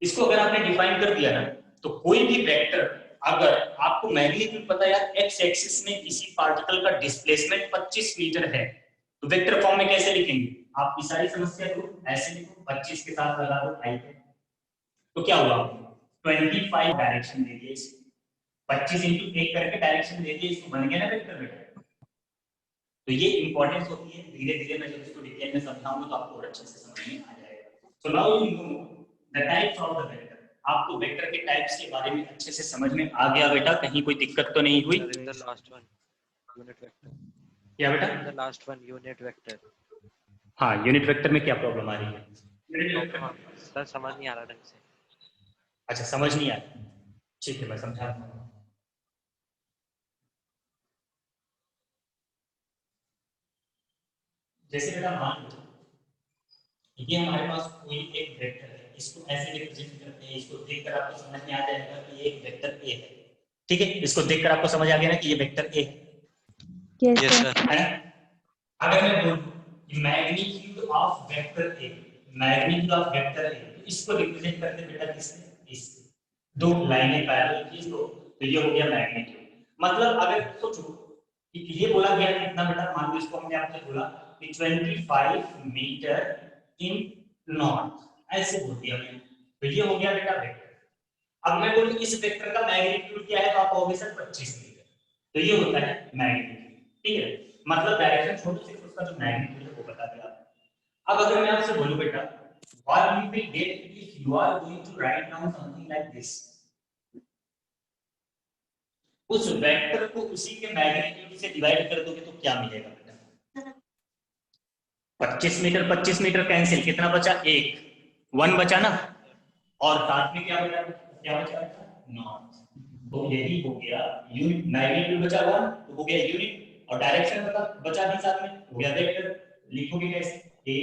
इसको अगर आपने डिफाइन कर दिया ना, तो कोई भी वेक्टर, अगर आपको मैग्नीट्यूड पता है यार x एक्सिस में किसी पार्टिकल का डिस्प्लेसमेंट 25 मीटर है, तो वेक्टर फॉर्म में कैसे लिखेंगे? आप की सारी समस्या को ऐसे लिखो, 25 के साथ लगा दो i पे, तो क्या हुआ 25 डायरेक्शन दे दिए इसको, 25 इंटू 1 करके डायरेक्शन दे दिए, इसको बन गया ना वेक्टर वेक्टर। तो ये इंपॉर्टेंस होती है, धीरे धीरे मैं जब इसको डिटेल में समझाऊंगा तो आपको और अच्छे से समझ में आ जाएगा। So now you know the types of the vector. आपको वेक्टर के टाइप्स के बारे में अच्छे से समझ में आ गया बेटा, कहीं कोई दिक्कत तो नहीं हुई? The last one, unit vector. क्या बेटा? The last one, unit vector. हाँ, यूनिट वेक्टर में क्या प्रॉब्लम आ रही है? यूनिट वेक्टर सर समझ नहीं आ रहा ढंग से। अच्छा, समझ नहीं आ रही, ठीक है मैं समझा दूंगा। जैसे बेटा मान लो ये हमारे पास कोई एक वेक्टर है, इसको ऐसे रिप्रेजेंट करते हैं, इसको देखकर आपको समझ में आ जाएगा कि ये एक वेक्टर ए है, ठीक है। इसको देखकर आपको समझ आ गया ना कि ये वेक्टर ए है, Yes, Yes sir. sir. है ना? अगर मैं बोलूं magnitude of vector A, magnitude of vector A, तो इसको रिप्रेजेंट करते बेटा किससे? इससे। दो लाइनें पैरेलल की तो ये हो गया मैग्नीट्यूड। मतलब अगर सोचो कि ये बोला गया कितना बेटा, मान लो इसको हमने आपसे बोला कि 25 मीटर इन नॉर्थ, ऐसे बोल दिया मैंने, तो ये हो गया बेटा वेक्टर। अब मैं बोलूं इस वेक्टर का मैग्नीट्यूड क्या है, तो आप कहोगे सर 25 मीटर, तो ये होता है मैग्नीट्यूड, ठीक है। मतलब डायरेक्शन छोटे से उसका जो मैग्नीट्यूड है वो बता देगा। अब अगर मैं आपसे बोलूं बेटा what you will get if you are going to write down something like this, उस वेक्टर को उसी के मैग्नीट्यूड से डिवाइड कर दोगे तो क्या मिलेगा बेटा? 25 मीटर कैंसिल, कितना बचा? 1 बचा ना, और साथ में क्या बचा? क्या बचा? नॉर्थ। तो यही हो गया यूनिट, मैग्नीट्यूड बचा 1 तो हो गया यूनिट, और डायरेक्शन बचा भी साथ में, हो गया वेक्टर। लिखोगे कैसे? A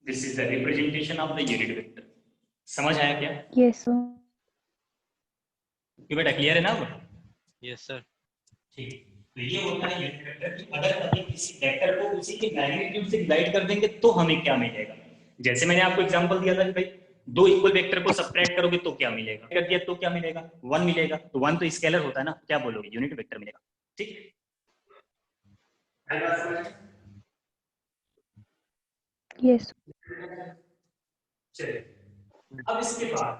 this is the representation of the unit vector. समझ आया क्या? Yes, sir. ये बेटा क्लियर है ना? Yes sir. ठीक, तो ये होता है यूनिट वेक्टर कि अगर कभी किसी वेक्टर को उसी के मैग्नीट्यूड से डिवाइड कर देंगे तो हमें क्या मिलेगा। जैसे मैंने आपको एग्जांपल दिया था कि भाई दो इक्वल वेक्टर को सबट्रैक्ट करोगे तो क्या मिलेगा, कर दिया तो क्या मिलेगा? 1 मिलेगा, तो 1 तो स्केलर होता है ना, क्या बोलोगे? यूनिट वेक्टर मिलेगा, ठीक। Yes. चलिए, अब इसके बाद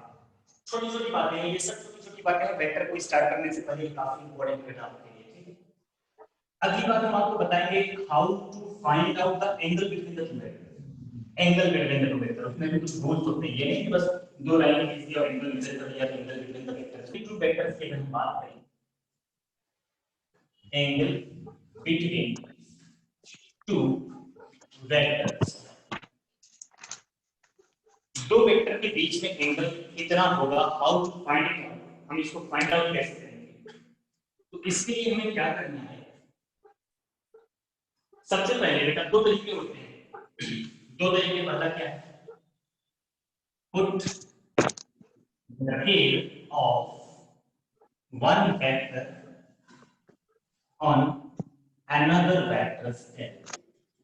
छोटी छोटी बातें हैं, ये सब छोटी छोटी बातें वेक्टर को स्टार्ट करने से पहले काफी इंपॉर्टेंट है आपके लिए, ठीक है। अगली बात हम आपको बताएंगे how to find out the angle between the two vector. Angle between the two vector, उसमें भी कुछ रूल्स होते हैं, ये नहीं कि बस दो लाइन खींच दिया और एंगल मेजर कर लिया, angle between the vectors. Two vectors की हम बात करें, एंगल बिटवीन टू वेक्टर्स, दो वेक्टर के बीच में एंगल कितना होगा, हाउ टू फाइंड इट, हम इसको फाइंड आउट कैसे करेंगे? तो इसके लिए हमें क्या करना है, सबसे पहले बेटा दो तरीके होते हैं, दो तरीके पता क्या है? Put the scale of one vector on another vector's scale,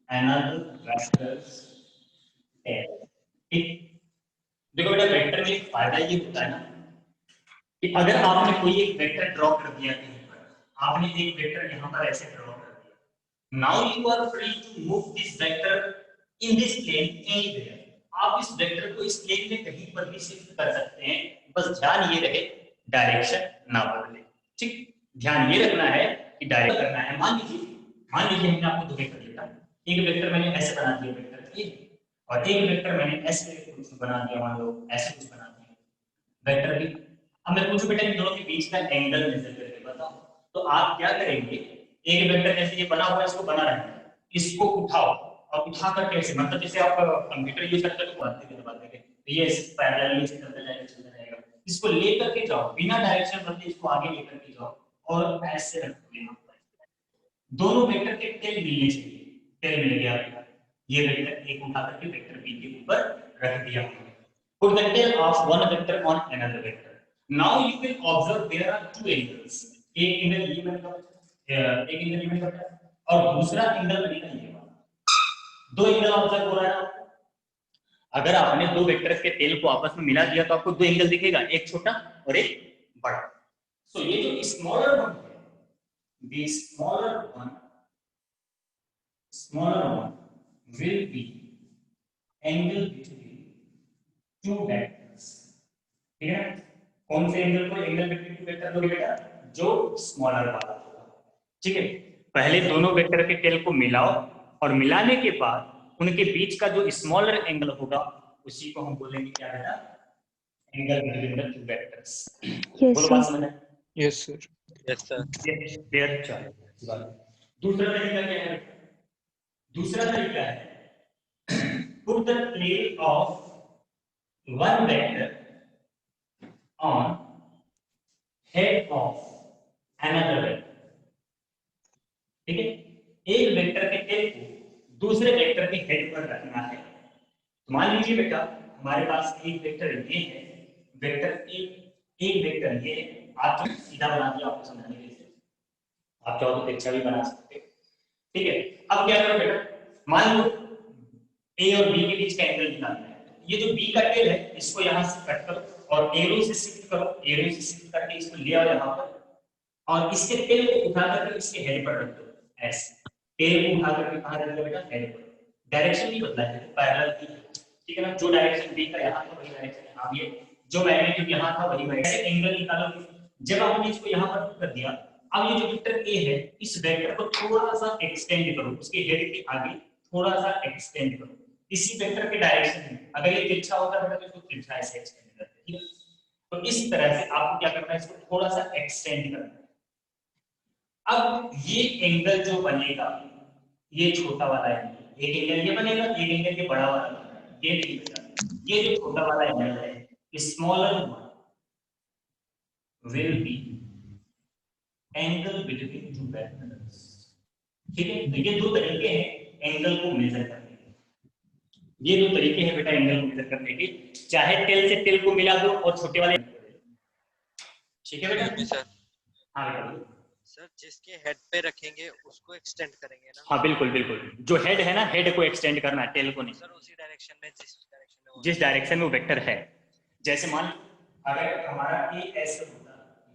another vector's scale, ठीक। देखो बेटा वेक्टर में एक फायदा ये होता है ना कि अगर आपने कोई एक वेक्टर ड्रॉ कर दिया कहीं पर, आपने एक वेक्टर यहाँ पर ऐसे ड्रॉ कर दिया, now you are free to move this vector in this plane anywhere. आप इस वेक्टर को इस प्लेन में कहीं पर भी शिफ्ट कर सकते हैं, बस ध्यान ये रहे डायरेक्शन ना बदले, ठीक। ध्यान ये रखना है कि डायरेक्ट करना है। मान लीजिए मान लीजिए हमने आपको दो वेक्टर दिया, एक वेक्टर मैंने ऐसे बना दिया वेक्टर ए, और एक वेक्टर मैंने ऐसे कुछ बना दिया, मान लो ऐसे कुछ बना दिया वेक्टर बी। अब मैं पूछूं बेटा इन दोनों के बीच का एंगल मेजर करके बताओ, तो आप क्या करेंगे, एक वेक्टर जैसे ये बना हुआ है इसको बना रहे हैं, इसको उठाओ और उठा कर कैसे, मतलब जैसे आप कंप्यूटर यूज करते हो तो बात करें ये पैरेलली चलता जाएगा, इसको लेकर के जाओ बिना डायरेक्शन बदले, इसको आगे लेकर के जाओ और ऐसे रख दो यहाँ पर, दोनों वेक्टर के टेल मिलने चाहिए, टेल मिल गया, ये वेक्टर एक उठा करके वेक्टर बी के ऊपर रख दिया, put the tail of one vector on another vector, now you will observe there are two angles, एक एंगल ये बनेगा, एक एंगल ये बनेगा और दूसरा एंगल बनेगा ये वाला, दो एंगल ऑब्जर्व हो रहा है आपको। अगर आपने दो वेक्टर्स के टेल को आपस में मिला दिया तो आपको दो एंगल दिखेगा, एक छोटा और एक बड़ा। सो ये जो स्मॉलर वन है, the smaller one will be angle between two vectors, ठीक है, कौन से एंगल को एंगल बिटवीन टू वेक्टर लोगे बेटा, जो स्मॉलर वाला होगा, ठीक है। पहले दोनों वेक्टर के टेल को मिलाओ और मिलाने के बाद उनके बीच का जो स्मॉलर एंगल होगा उसी को हम बोलेंगे क्या बेटा, angle between the two vectors. Yes, बोलो बात sir. समझ में? Yes, sir. Yes, sir. Clear? चलो दूसरा तरीका क्या है, दूसरा तरीका है put the tail of one vector on head of another vector, ठीक है, एक वेक्टर के टेल को दूसरे वेक्टर के हेड पर रखना है। तो मान लीजिए बेटा हमारे पास एक वेक्टर ये है, वेक्टर एक वेक्टर ये है, आप सीधा बना दिया आपको समझाने के लिए, आप चाहो तो तिरछा भी बना सकते हैं, ठीक है। अब क्या करो बेटा, मान लो ए और बी के बीच का एंगल निकालना है, ये जो बी का टेल है इसको यहाँ से कट करो और एरो से शिफ्ट करो, एरो से शिफ्ट करके इसको ले आओ यहाँ पर और इसके टेल को उठा करके इसके हेड पर रख दो, ऐसे टेल को उठा करके कहाँ रख दो बेटा, हेड पर, डायरेक्शन नहीं बदला है, पैरेलल थी, ठीक है ना, जो डायरेक्शन बी का यहाँ था वही डायरेक्शन यहाँ भी है, जो मैग्नीट्यूड यहाँ था वही मैग्नीट्यूड, एंगल निकालोगे, जब आपने इसको यहाँ पर कर दिया, अब ये जो वेक्टर ए है इस वेक्टर को थोड़ा सा एक्सटेंड करो, उसके हेड के आगे थोड़ा सा एक्सटेंड करो, इसी वेक्टर के डायरेक्शन में, अगर ये तिरछा होता है तो इसको तिरछा ऐसे एक्सटेंड करते हैं, ठीक है। तो इस तरह से आपको क्या करना है, इसको थोड़ा सा एक्सटेंड करना है। अब ये एंगल जो बनेगा ये छोटा वाला एंगल, एक एंगल ये बनेगा, एक एंगल ये बड़ा वाला बनेगा, ये नहीं बनेगा, ये जो छोटा वाला एंगल है smaller one will be angle between two vectors, ठीक है। तो ये दो तरीके हैं एंगल को मेजर करने के, ये दो तरीके हैं बेटा एंगल को मेजर करने के, चाहे टेल से टेल को मिला दो और छोटे वाले, ठीक है बेटा। सर हाँ बेटा सर जिसके हेड पे रखेंगे उसको एक्सटेंड करेंगे ना? हाँ बिल्कुल बिल्कुल, जो हेड है ना हेड को एक्सटेंड करना है, टेल को नहीं। सर उसी डायरेक्शन में जिस डायरेक्शन में वो वेक्टर है, जैसे मान अगर हमारा ए ऐसे होता,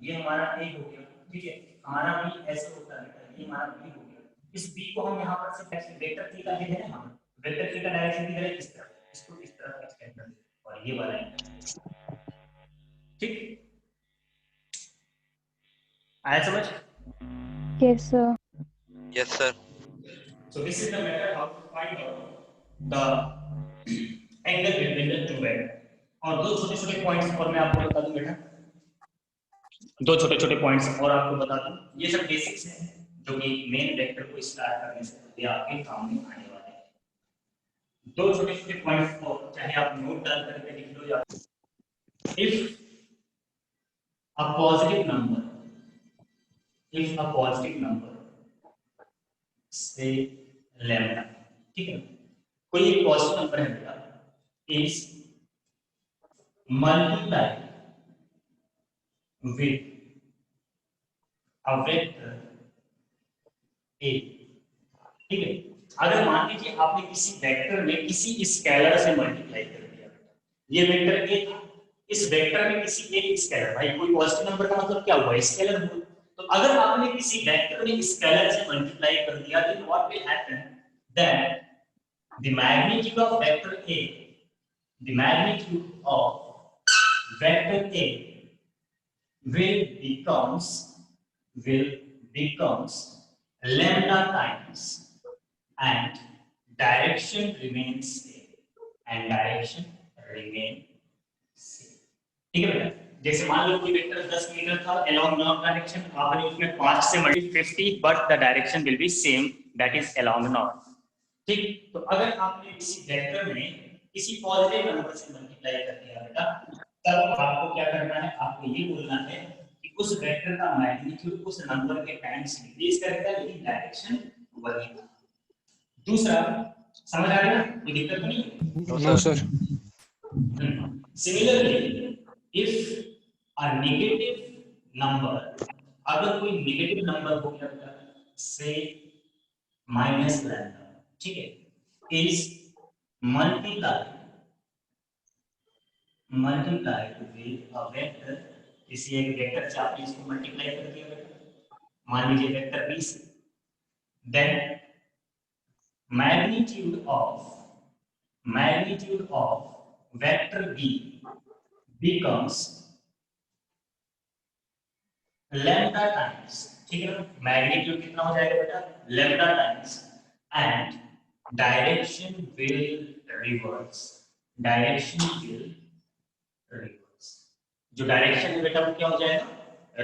ये हमारा ए हो गया, ठीक है, हमारा बी ऐसे होता है, ये हमारा बी हो गया, इस बी को हम यहाँ पर से वेक्टर सी का हेड है ना, हम वेक्टर सी का डायरेक्शन किधर है, इस तरफ, इसको इस तरफ एक्सटेंड कर दें और ये वाला है, ठीक, आया समझ? Yes, sir. Yes sir. So this is the method how to find out the angle between the two vectors. और दो छोटे-छोटे पॉइंट्स और मैं आपको बता दूं बेटा, दो छोटे-छोटे पॉइंट्स और आपको बता दूं, ये सब बेसिक्स हैं जो कि मेन वेक्टर को स्टार्ट करने से पहले आपके काम में आने वाले हैं। दो छोटे-छोटे पॉइंट्स को चाहे आप नोट डाल करके लिख लो या if a positive number say lambda, ठीक है, कोई एक पॉजिटिव नंबर है बेटा, is multiplied with a vector a, ठीक है। अगर मान लीजिए आपने किसी वेक्टर में किसी स्केलर से मल्टीप्लाई कर दिया, ये वेक्टर a था, इस वेक्टर में किसी एक स्केलर, भाई कोई पॉजिटिव नंबर का मतलब क्या हुआ, स्केलर हुआ, तो अगर आपने किसी वेक्टर में स्केलर से मल्टीप्लाई कर दिया then what will happen, that the magnitude of vector a, the magnitude of vector a will becomes lambda times and direction remains same and direction remain same. ठीक है बेटा, जैसे मान लो कोई वेक्टर 10 मीटर था along north direction, आपने उसमें 5 से multiply 50 but the direction will be same, that is along north. ठीक, तो अगर आपने किसी वेक्टर में किसी पॉजिटिव नंबर से मल्टीप्लाई कर दिया बेटा, तब आपको क्या करना है, आपको ये बोलना है कि उस वेक्टर का मैग्नीट्यूड उस नंबर के टाइम्स इंक्रीज करेगा लेकिन डायरेक्शन वही है। दूसरा, समझ आ रहा है, कोई दिक्कत तो नहीं? No sir. Similarly if a negative number, अगर कोई नेगेटिव नंबर हो गया से माइनस लैम्डा, ठीक है, is multiplied with a vector, किसी एक वेक्टर से आपने इसको मल्टीप्लाई कर दिया बेटा, मान लीजिए vector 20, then magnitude of vector b becomes lambda times, ठीक है ना, मैग्नीट्यूड कितना हो जाएगा बेटा, lambda times and direction will reverse, जो डायरेक्शन है बेटा वो क्या हो जाएगा,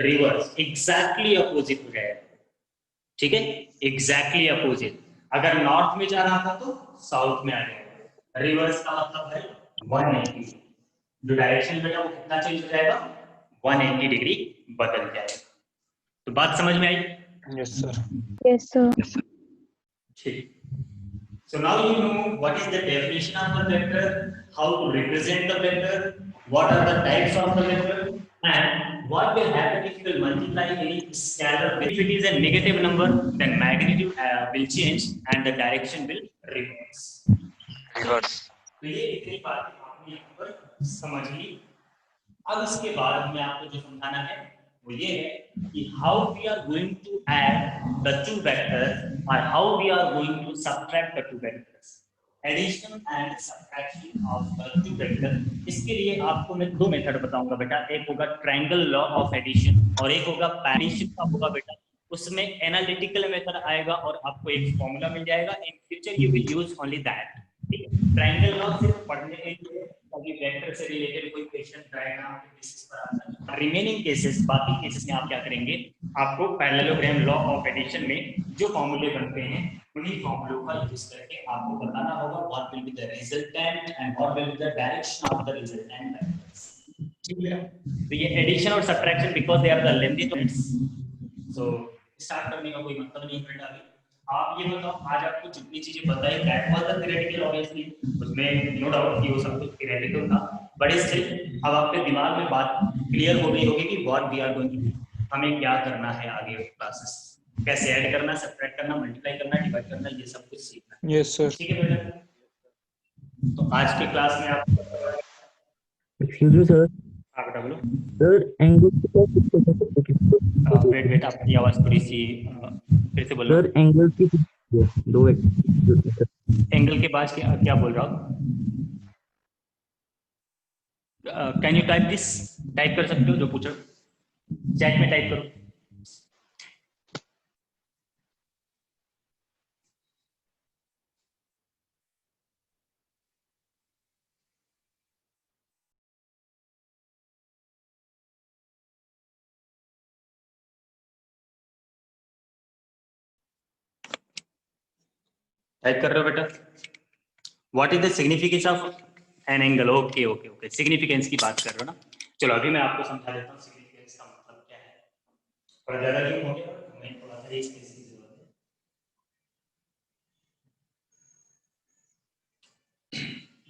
रिवर्स, एग्जैक्टली अपोजिट हो जाएगा, ठीक है, एग्जैक्टली अपोजिट। अगर नॉर्थ में जा रहा था तो साउथ में आ जाएगा, रिवर्स का मतलब है 180, जो डायरेक्शन बेटा वो कितना चेंज हो जाएगा, 180 डिग्री बदल जाएगा। तो बात समझ में आई? Yes sir. Yes, sir. ठीक, so now you know what is the definition of the vector, how to represent the vector, what are the types of the vector, and what will happen if you will multiply any scalar. If it is a negative number, then magnitude will change and the direction will reverse. तो ये इतनी बात आपने यहाँ पर समझ ली। अब इसके बाद में आपको जो समझाना है वो ये है कि how we are going to add the two vectors or how we are going to subtract the two vectors, addition and subtraction of the two vectors। इसके लिए आपको मैं दो मेथड बताऊंगा बेटा, एक होगा ट्रायंगल लॉ ऑफ एडिशन और एक होगा पैरिशन का होगा बेटा। उसमें एनालिटिकल मेथड आएगा और आपको एक फॉर्मूला मिल जाएगा, in future you will use only that. Triangle law सिर्फ पढ़ने के लिए, अभी वेक्टर से रिलेटेड कोई क्वेश्चन डायग्राम के बेसिस पर आता है। रिमेनिंग केसेस, बाकी केसेस में आप क्या करेंगे, आपको पैरेललोग्राम लॉ ऑफ एडिशन में जो फॉर्मूले बनते हैं उन्हीं फॉर्मूलों का यूज करके आपको बताना होगा what will be the resultant and what will be the direction of the resultant vectors. ठीक है, तो ये एडिशन और subtraction because they are the lengthy terms, so start करने का कोई मतलब नहीं बेटा। अभी आप ये बताओ, आज आपको जितनी चीजें बताई that was the theoretical, obviously उसमें नो डाउट कि वो सब कुछ थ्योरेटिकल था, बट स्टिल अब आपके दिमाग में बात क्लियर हो गई होगी कि what we are going to, हमें क्या करना है आगे क्लासेस, कैसे ऐड करना, सब्ट्रैक्ट करना, मल्टीप्लाई करना, डिवाइड करना, ये सब कुछ सीखना है। Yes sir. ठीक है बेटा, तो आज के क्लास में आप एक्सक्यूज मी सर। हाँ बेटा बोलो। सर एंगल वेट आपकी आवाज थोड़ी सी फिर से बोलो। सर एंगल की दो एंगल के बाद क्या बोल रहा हूँ, can you type this, type कर सकते हो जो पूछो, चैट में टाइप करो। टाइप कर रहे हो बेटा, what is the significance of an angle. Okay okay okay, significance की बात कर रहे हो ना, चलो अभी मैं आपको समझा देता हूँ सिग्निफिकेंस का मतलब क्या है। थोड़ा ज्यादा क्यों हो गया, हमें थोड़ा सा स्पेस की जरूरत है।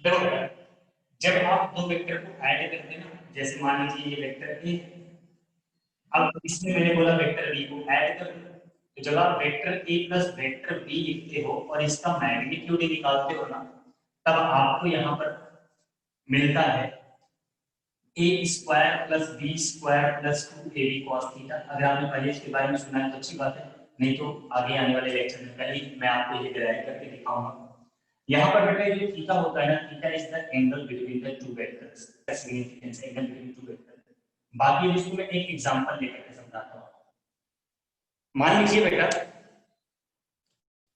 देखो बेटा, जब आप दो वेक्टर को ऐड करते हैं ना, जैसे मान लीजिए ये वेक्टर ए, अब इसमें मैंने बोला वेक्टर बी को ऐड कर दो, तो जब आप vector A plus vector B लिखते हो और इसका मैग्नीट्यूड निकालते हो ना, तब आपको यहाँ पर मिलता है a square plus b square plus 2ab cos theta. अगर आपने पहले इसके बारे में सुना है तो अच्छी बात है, नहीं तो आगे आने वाले लेक्चर में पहले मैं आपको ये डिराइव करके दिखाऊंगा। यहाँ पर बेटा ये थीटा होता है ना, theta is the angle between the two vectors, significance angle between two vectors. बाकी इसको मैं एक एग्जांपल लेकर के समझाता हूँ। मान लीजिए बेटा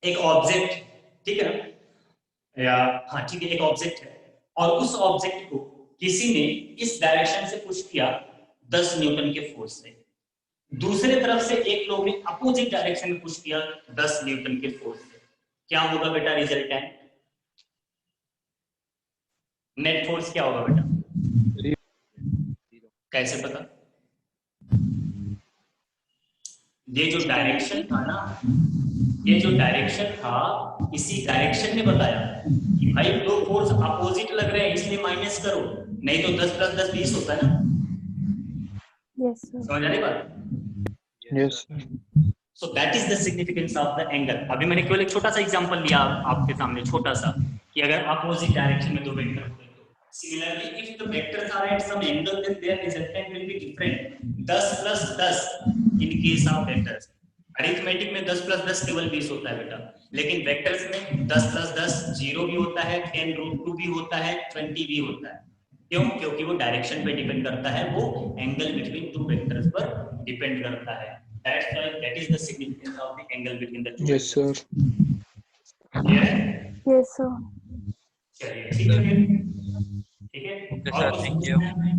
एक ऑब्जेक्ट, ठीक है ना, या हाँ ठीक है, एक ऑब्जेक्ट है और उस ऑब्जेक्ट को किसी ने इस डायरेक्शन से पुश किया 10 न्यूटन के फोर्स से, दूसरे तरफ से एक लोग ने अपोजिट डायरेक्शन में पुश किया 10 न्यूटन के फोर्स से, क्या होगा बेटा रिजल्टेंट? नेट फोर्स क्या होगा बेटा? कैसे पता? ये जो डायरेक्शन था ना, ये जो डायरेक्शन था, इसी डायरेक्शन ने बताया कि भाई दो फोर्स अपोजिट लग रहे हैं इसलिए माइनस करो, नहीं तो 10 + 10 20 होता है ना। Yes, sir. समझ आ रही बात? Yes, sir. So that is the significance of the angle. अभी मैंने केवल एक छोटा सा एग्जांपल लिया आपके सामने, छोटा सा, कि अगर अपोजिट डायरेक्शन में दो वेक्टर होते तो similarly if the vectors are at some angle then their resultant will be different. 10 + 10 in case of vectors, arithmetic में 10 + 10 केवल 20 होता है बेटा, लेकिन वेक्टर्स में 10 + 10 0 भी होता है, 10√2 भी होता है, 20 भी होता है। क्यों? क्योंकि वो डायरेक्शन पे डिपेंड करता है, वो एंगल बिटवीन टू वेक्टर्स पर डिपेंड करता है। That's why that is the significance of the angle between the two. Yes, sir. Clear है? Yes, sir. चलिए ठीक है फिर, ठीक है। Okay, और sir, कुछ thank you. पूछना है?